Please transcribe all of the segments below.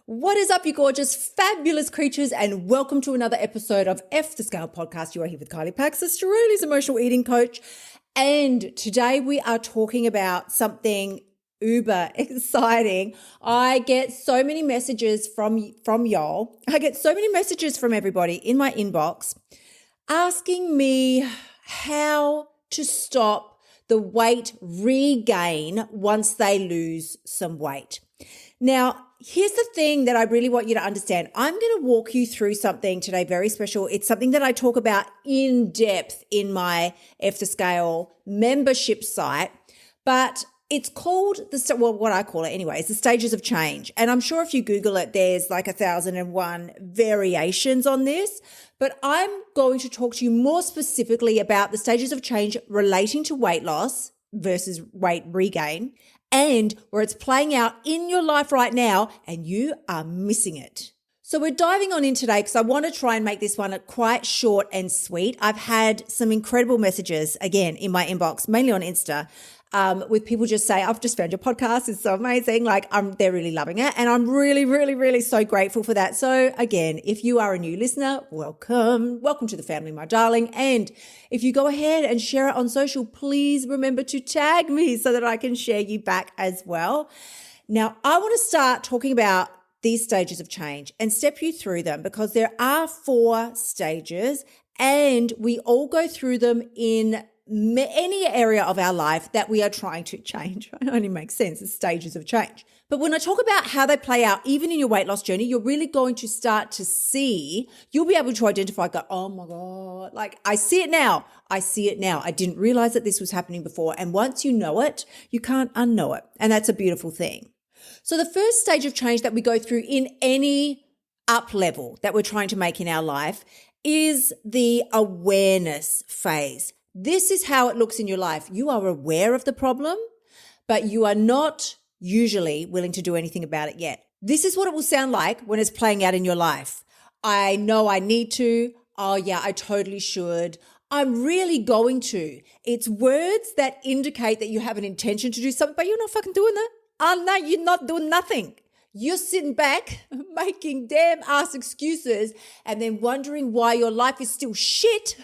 What is up, you gorgeous, fabulous creatures, and welcome to another episode of F the Scale podcast. You are here with Kylie Pax, Australia's emotional eating coach. And today we are talking about something uber exciting. I get so many messages from y'all. I get so many messages from everybody in my inbox asking me how to stop the weight regain once they lose some weight. Now, here's the thing that I really want you to understand. I'm going to walk you through something today very special. It's something that I talk about in depth in my F the Scale membership site, but it's called what I call it anyway, is the stages of change. And I'm sure if you Google it, there's like 1,001 variations on this, but I'm going to talk to you more specifically about the stages of change relating to weight loss versus weight regain, and where it's playing out in your life right now and you are missing it. So we're diving on in today because I want to try and make this one quite short and sweet. I've had some incredible messages, again, in my inbox, mainly on Insta, with people just say, I've just found your podcast. It's so amazing. They're really loving it. And I'm really, really, really so grateful for that. So again, if you are a new listener, welcome. Welcome to the family, my darling. And if you go ahead and share it on social, please remember to tag me so that I can share you back as well. Now, I want to start talking about these stages of change and step you through them because there are 4 stages and we all go through them in any area of our life that we are trying to change. It only makes sense. It's stages of change. But when I talk about how they play out, even in your weight loss journey, you're really going to start to see, you'll be able to identify, go, oh my God, like I see it now. I see it now. I didn't realize that this was happening before. And once you know it, you can't unknow it. And that's a beautiful thing. So the first stage of change that we go through in any up level that we're trying to make in our life is the awareness phase. This is how it looks in your life. You are aware of the problem, but you are not usually willing to do anything about it yet. This is what it will sound like when it's playing out in your life. I know I need to. Oh yeah, I totally should. I'm really going to. It's words that indicate that you have an intention to do something, but you're not fucking doing that. Oh no, you're not doing nothing. You're sitting back making damn ass excuses and then wondering why your life is still shit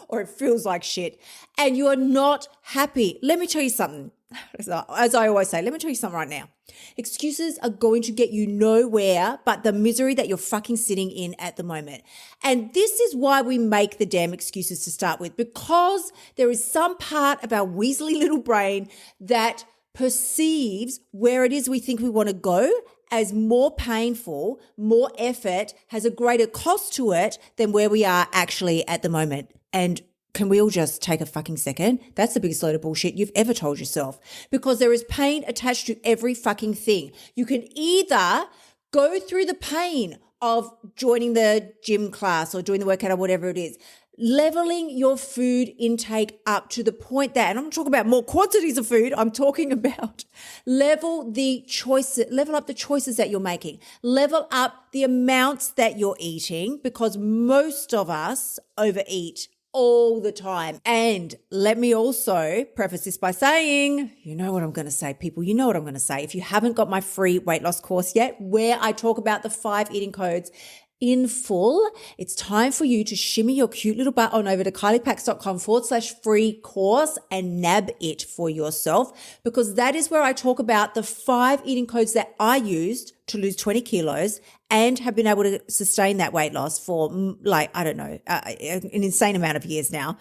or it feels like shit and you're not happy. Let me tell you something. As I always say, let me tell you something right now. Excuses are going to get you nowhere but the misery that you're fucking sitting in at the moment. And this is why we make the damn excuses to start with, because there is some part of our weaselly little brain that perceives where it is we think we want to go as more painful, more effort, has a greater cost to it than where we are actually at the moment. And can we all just take a fucking second? That's the biggest load of bullshit you've ever told yourself, because there is pain attached to every fucking thing. You can either go through the pain of joining the gym class or doing the workout or whatever it is, leveling your food intake up to the point that, and I'm not talking about more quantities of food, I'm talking about level up the choices that you're making, level up the amounts that you're eating, because most of us overeat all the time. And let me also preface this by saying, you know what I'm going to say, people, you know what I'm going to say. If you haven't got my free weight loss course yet, where I talk about the 5 eating codes in full, it's time for you to shimmy your cute little butt on over to kyliepax.com/free course and nab it for yourself, because that is where I talk about the 5 eating codes that I used to lose 20 kilos and have been able to sustain that weight loss for an insane amount of years now.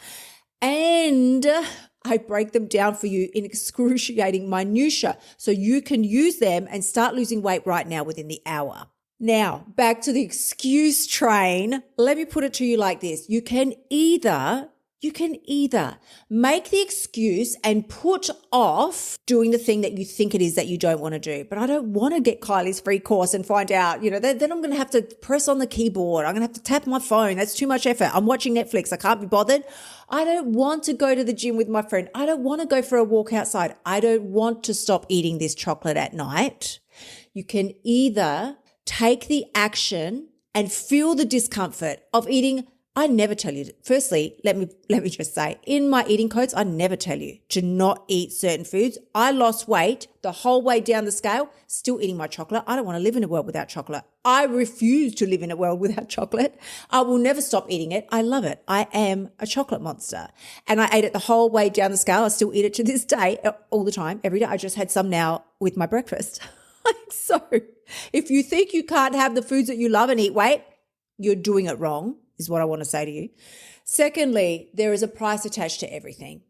And I break them down for you in excruciating minutia so you can use them and start losing weight right now within the hour. Now, back to the excuse train. Let me put it to you like this. You can either make the excuse and put off doing the thing that you think it is that you don't want to do. But I don't want to get Kylie's free course and find out, then I'm going to have to press on the keyboard. I'm going to have to tap my phone. That's too much effort. I'm watching Netflix. I can't be bothered. I don't want to go to the gym with my friend. I don't want to go for a walk outside. I don't want to stop eating this chocolate at night. You can either take the action and feel the discomfort of eating I never tell you. Firstly, let me just say, in my eating codes, I never tell you to not eat certain foods. I lost weight the whole way down the scale, still eating my chocolate. I don't want to live in a world without chocolate. I refuse to live in a world without chocolate. I will never stop eating it. I love it. I am a chocolate monster. And I ate it the whole way down the scale. I still eat it to this day, all the time, every day. I just had some now with my breakfast. So if you think you can't have the foods that you love and eat weight, you're doing it wrong, is what I want to say to you. Secondly, there is a price attached to everything.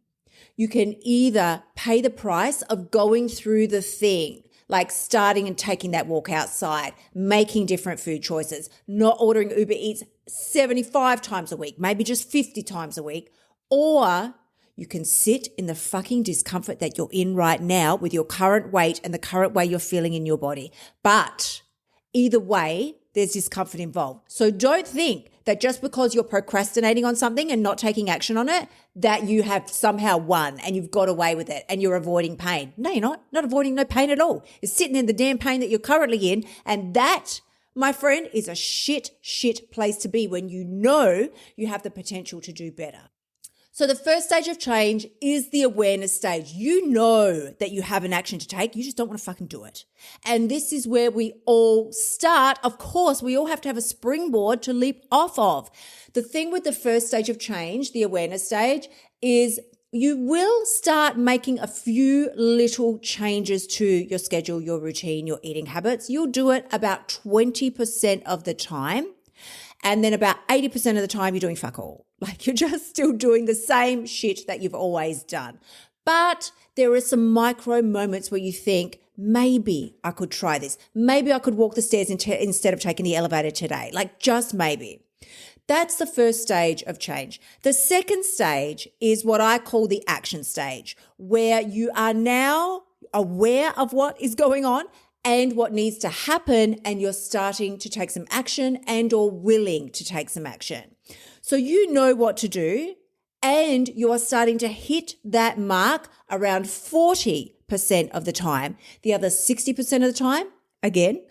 You can either pay the price of going through the thing, like starting and taking that walk outside, making different food choices, not ordering Uber Eats 75 times a week, maybe just 50 times a week, or you can sit in the fucking discomfort that you're in right now with your current weight and the current way you're feeling in your body. But either way, there's discomfort involved. So don't think that just because you're procrastinating on something and not taking action on it, that you have somehow won and you've got away with it and you're avoiding pain. No, you're not. Not avoiding no pain at all. You're sitting in the damn pain that you're currently in. And that, my friend, is a shit place to be when you know you have the potential to do better. So the first stage of change is the awareness stage. You know that you have an action to take. You just don't want to fucking do it. And this is where we all start. Of course, we all have to have a springboard to leap off of. The thing with the first stage of change, the awareness stage, is you will start making a few little changes to your schedule, your routine, your eating habits. You'll do it about 20% of the time. And then about 80% of the time, you're doing fuck all. Like you're just still doing the same shit that you've always done. But there are some micro moments where you think, maybe I could try this. Maybe I could walk the stairs instead of taking the elevator today. Like just maybe. That's the first stage of change. The second stage is what I call the action stage, where you are now aware of what is going on and what needs to happen, and you're starting to take some action and or willing to take some action. So you know what to do, and you are starting to hit that mark around 40% of the time. The other 60% of the time, again,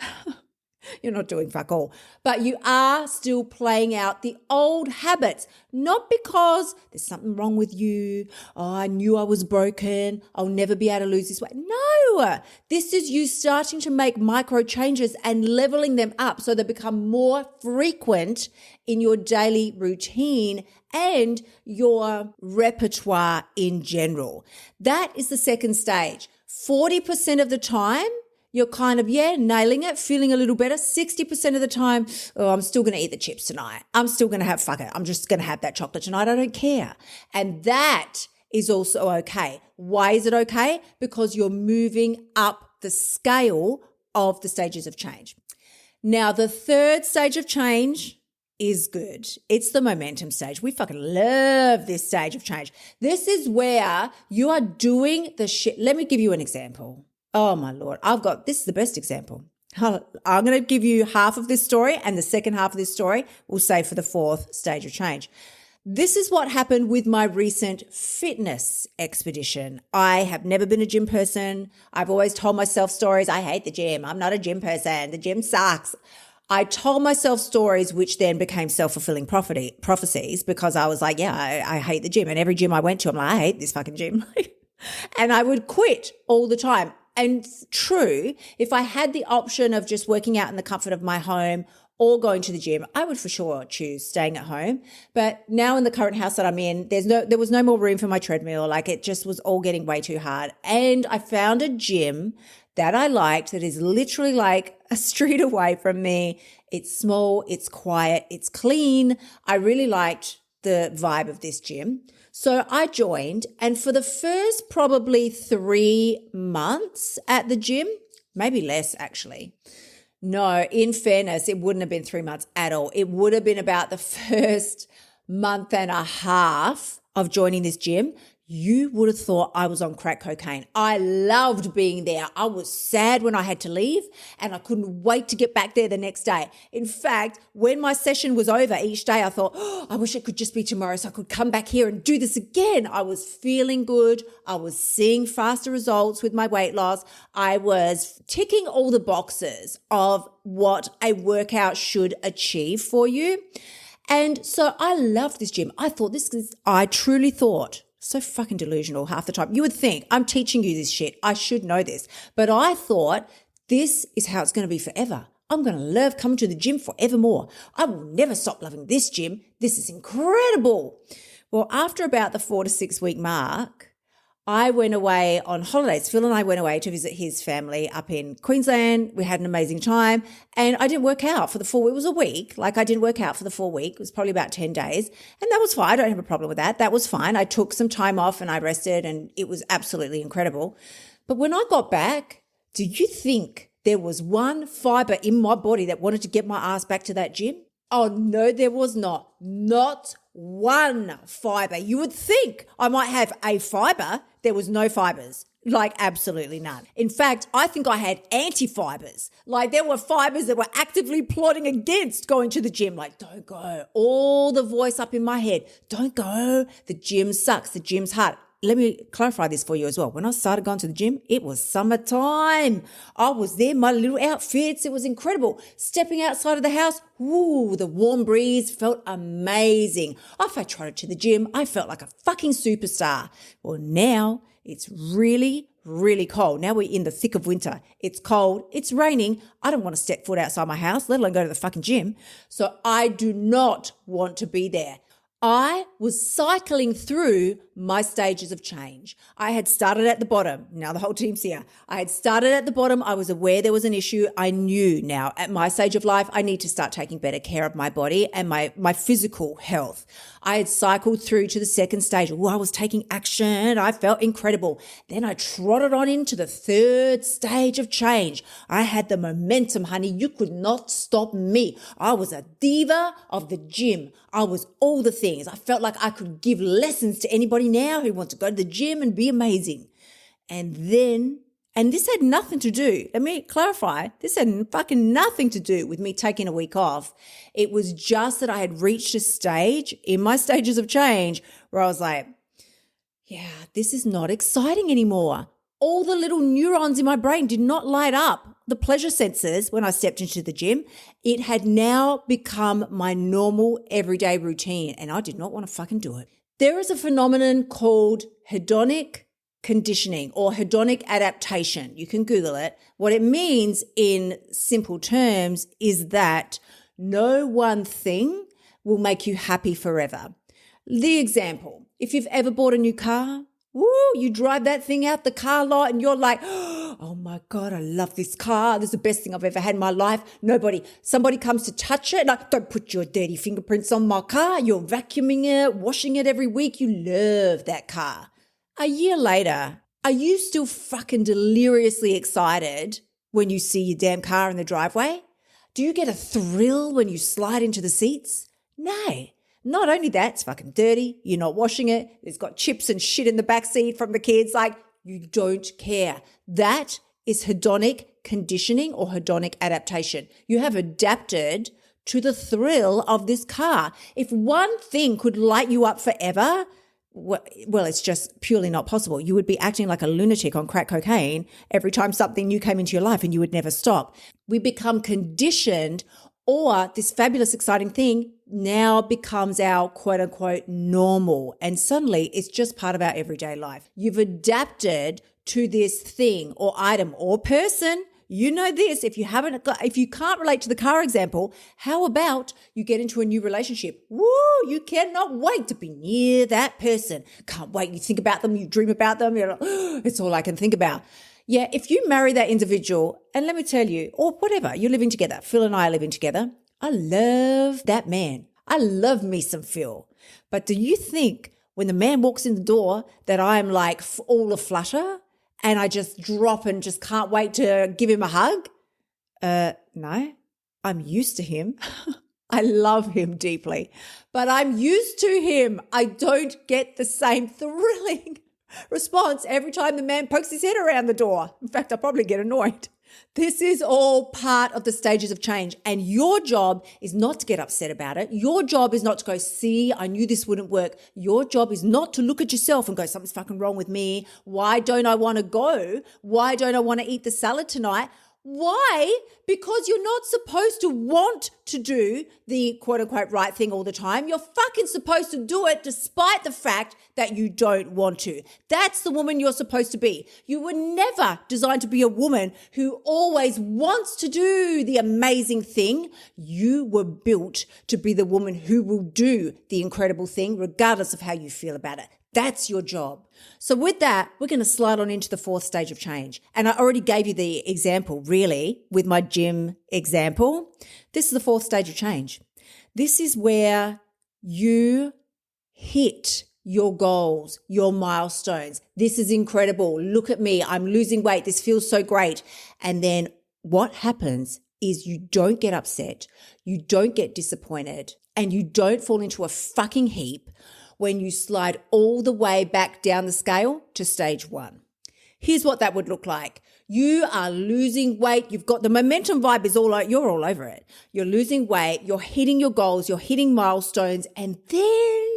you're not doing fuck all, but you are still playing out the old habits, not because there's something wrong with you. Oh, I knew I was broken. I'll never be able to lose this weight. No, this is you starting to make micro changes and leveling them up so they become more frequent in your daily routine and your repertoire in general. That is the second stage. 40% of the time, you're kind of, nailing it, feeling a little better. 60% of the time, I'm still going to eat the chips tonight. I'm still going to have, fuck it, I'm just going to have that chocolate tonight. I don't care. And that is also okay. Why is it okay? Because you're moving up the scale of the stages of change. Now, the third stage of change is good. It's the momentum stage. We fucking love this stage of change. This is where you are doing the shit. Let me give you an example. Oh my Lord, this is the best example. I'm going to give you half of this story and the second half of this story we'll save for the fourth stage of change. This is what happened with my recent fitness expedition. I have never been a gym person. I've always told myself stories. I hate the gym. I'm not a gym person. The gym sucks. I told myself stories which then became self-fulfilling prophecies because I was like, I hate the gym. And every gym I went to, I'm like, I hate this fucking gym. And I would quit all the time. And true, if I had the option of just working out in the comfort of my home or going to the gym, I would for sure choose staying at home. But now in the current house that I'm in, there was no more room for my treadmill. Like it just was all getting way too hard. And I found a gym that I liked that is literally like a street away from me. It's small, it's quiet, it's clean. I really liked the vibe of this gym. So I joined, and for the first probably 3 months at the gym, maybe less actually. No, in fairness, it wouldn't have been 3 months at all. It would have been about the first month and a half of joining this gym. You would have thought I was on crack cocaine. I loved being there. I was sad when I had to leave and I couldn't wait to get back there the next day. In fact, when my session was over each day, I thought, I wish it could just be tomorrow so I could come back here and do this again. I was feeling good. I was seeing faster results with my weight loss. I was ticking all the boxes of what a workout should achieve for you. And so I loved this gym. I truly thought, so fucking delusional half the time. You would think, I'm teaching you this shit. I should know this. But I thought, this is how it's going to be forever. I'm going to love coming to the gym forevermore. I will never stop loving this gym. This is incredible. Well, after about the 4 to 6 week mark, I went away on holidays. Phil and I went away to visit his family up in Queensland. We had an amazing time and I didn't work out for the 4 weeks. It was a week. Like I didn't work out for the 4 weeks. It was probably about 10 days and that was fine. I don't have a problem with that. That was fine. I took some time off and I rested and it was absolutely incredible. But when I got back, do you think there was one fiber in my body that wanted to get my ass back to that gym? Oh no, there was not. Not one fiber. You would think I might have a fiber. There was no fibers. Like absolutely none. In fact, I think I had anti-fibers. Like there were fibers that were actively plotting against going to the gym. Like, don't go. All the voice up in my head. Don't go. The gym sucks. The gym's hard. Let me clarify this for you as well. When I started going to the gym, it was summertime. I was there, my little outfits. It was incredible. Stepping outside of the house, woo, the warm breeze felt amazing. If I trotted to the gym, I felt like a fucking superstar. Well, now it's really, really cold. Now we're in the thick of winter. It's cold. It's raining. I don't want to step foot outside my house, let alone go to the fucking gym. So I do not want to be there. I was cycling through my stages of change. I had started at the bottom. Now the whole team's here. I had started at the bottom. I was aware there was an issue. I knew now at my stage of life, I need to start taking better care of my body and my physical health. I had cycled through to the second stage. I was taking action. I felt incredible. Then I trotted on into the third stage of change. I had the momentum, honey. You could not stop me. I was a diva of the gym. I was all the things. I felt like I could give lessons to anybody now who wants to go to the gym and be amazing. And this had nothing to do, let me clarify, this had fucking nothing to do with me taking a week off. It was just that I had reached a stage in my stages of change where I was like, yeah, this is not exciting anymore. All the little neurons in my brain did not light up the pleasure sensors when I stepped into the gym. It had now become my normal everyday routine and I did not want to fucking do it. There is a phenomenon called hedonic conditioning or hedonic adaptation. You can Google it. What it means in simple terms is that no one thing will make you happy forever. The example, if you've ever bought a new car, you drive that thing out the car lot and you're like, oh my God, I love this car. This is the best thing I've ever had in my life. Somebody comes to touch it. Like, don't put your dirty fingerprints on my car. You're vacuuming it, washing it every week. You love that car. A year later, are you still fucking deliriously excited when you see your damn car in the driveway? Do you get a thrill when you slide into the seats? No. Not only that, it's fucking dirty. You're not washing it. It's got chips and shit in the backseat from the kids. Like, you don't care. That is hedonic conditioning or hedonic adaptation. You have adapted to the thrill of this car. If one thing could light you up forever, well, it's just purely not possible. You would be acting like a lunatic on crack cocaine every time something new came into your life and you would never stop. We become conditioned, or this fabulous, exciting thing now becomes our quote unquote normal. And suddenly it's just part of our everyday life. You've adapted to this thing or item or person. You know this. If you can't relate to the car example, how about you get into a new relationship? You cannot wait to be near that person. Can't wait. You think about them, you dream about them. You're like, it's all I can think about. Yeah, if you marry that individual, and let me tell you, or whatever, you're living together. Phil and I are living together. I love that man. I love me some Phil. But do you think when the man walks in the door that I'm like all aflutter and I just drop and just can't wait to give him a hug? No, I'm used to him. I love him deeply, but I'm used to him. I don't get the same thrilling response every time the man pokes his head around the door. In fact, I probably get annoyed. This is all part of the stages of change, and your job is not to get upset about it. Your job is not to go, see, I knew this wouldn't work. Your job is not to look at yourself and go, something's fucking wrong with me. Why don't I want to go? Why don't I want to eat the salad tonight? Why? Because you're not supposed to want to do the quote unquote right thing all the time. You're fucking supposed to do it despite the fact that you don't want to. That's the woman you're supposed to be. You were never designed to be a woman who always wants to do the amazing thing. You were built to be the woman who will do the incredible thing regardless of how you feel about it. That's your job. So with that, we're going to slide on into the fourth stage of change. And I already gave you the example, really, with my gym example. This is the fourth stage of change. This is where you hit your goals, your milestones. This is incredible. Look at me. I'm losing weight. This feels so great. And then what happens is you don't get upset. You don't get disappointed, and you don't fall into a fucking heap when you slide all the way back down the scale to stage 1. Here's what that would look like. You are losing weight. You've got the momentum vibe is you're all over it. You're losing weight. You're hitting your goals. You're hitting milestones. And then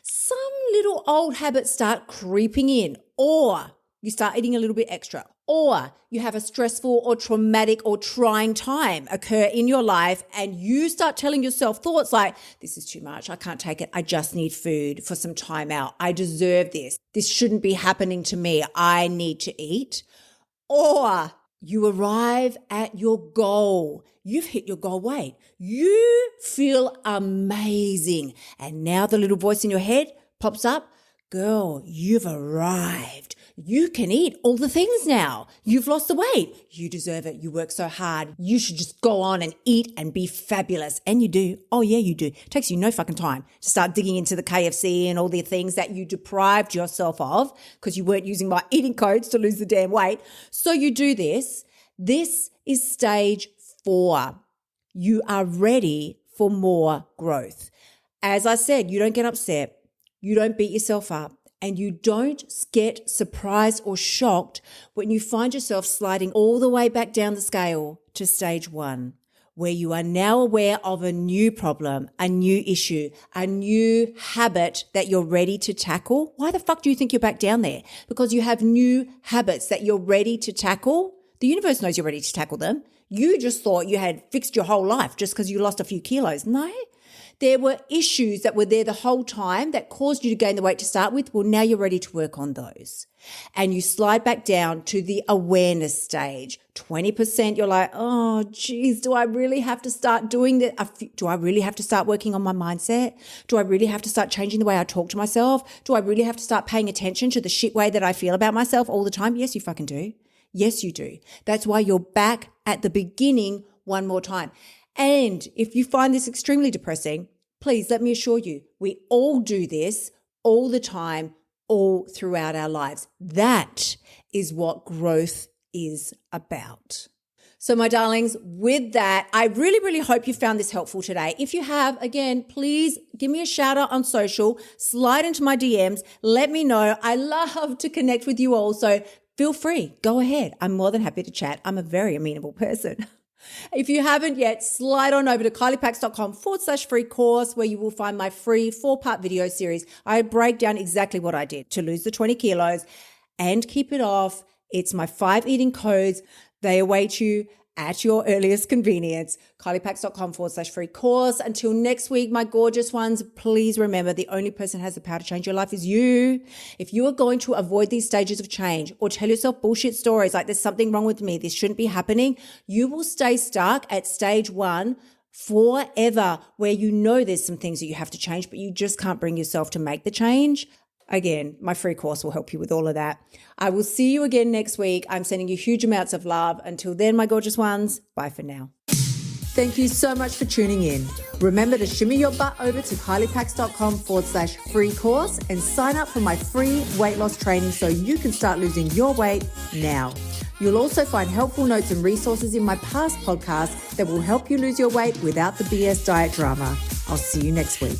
some little old habits start creeping in, or you start eating a little bit extra, or you have a stressful or traumatic or trying time occur in your life, and you start telling yourself thoughts like, this is too much. I can't take it. I just need food for some time out. I deserve this. This shouldn't be happening to me. I need to eat. Or you arrive at your goal. You've hit your goal weight. You feel amazing. And now the little voice in your head pops up. Girl, you've arrived. You can eat all the things now. You've lost the weight. You deserve it. You work so hard. You should just go on and eat and be fabulous. And you do. Oh yeah, you do. It takes you no fucking time to start digging into the KFC and all the things that you deprived yourself of because you weren't using my eating codes to lose the damn weight. So you do this. This is stage 4. You are ready for more growth. As I said, you don't get upset. You don't beat yourself up. And you don't get surprised or shocked when you find yourself sliding all the way back down the scale to stage 1, where you are now aware of a new problem, a new issue, a new habit that you're ready to tackle. Why the fuck do you think you're back down there? Because you have new habits that you're ready to tackle. The universe knows you're ready to tackle them. You just thought you had fixed your whole life just because you lost a few kilos. No. There were issues that were there the whole time that caused you to gain the weight to start with. Well, now you're ready to work on those. And you slide back down to the awareness stage. 20%, you're like, oh, geez, do I really have to start doing that? Do I really have to start working on my mindset? Do I really have to start changing the way I talk to myself? Do I really have to start paying attention to the shit way that I feel about myself all the time? Yes, you fucking do. Yes, you do. That's why you're back at the beginning one more time. And if you find this extremely depressing, please let me assure you, we all do this all the time, all throughout our lives. That is what growth is about. So my darlings, with that, I really, really hope you found this helpful today. If you have, again, please give me a shout out on social, slide into my DMs, let me know. I love to connect with you all. So feel free, go ahead. I'm more than happy to chat. I'm a very amenable person. If you haven't yet, slide on over to kyliepax.com/free course, where you will find my free 4-part video series. I break down exactly what I did to lose the 20 kilos and keep it off. It's my 5 eating codes. They await you at your earliest convenience. kyliepax.com/free course. Until next week, my gorgeous ones, please remember the only person who has the power to change your life is you. If you are going to avoid these stages of change or tell yourself bullshit stories like there's something wrong with me, this shouldn't be happening, you will stay stuck at stage 1 forever, where you know there's some things that you have to change, but you just can't bring yourself to make the change. Again, my free course will help you with all of that. I will see you again next week. I'm sending you huge amounts of love. Until then, my gorgeous ones, bye for now. Thank you so much for tuning in. Remember to shimmy your butt over to kyliepax.com/free course and sign up for my free weight loss training so you can start losing your weight now. You'll also find helpful notes and resources in my past podcasts that will help you lose your weight without the BS diet drama. I'll see you next week.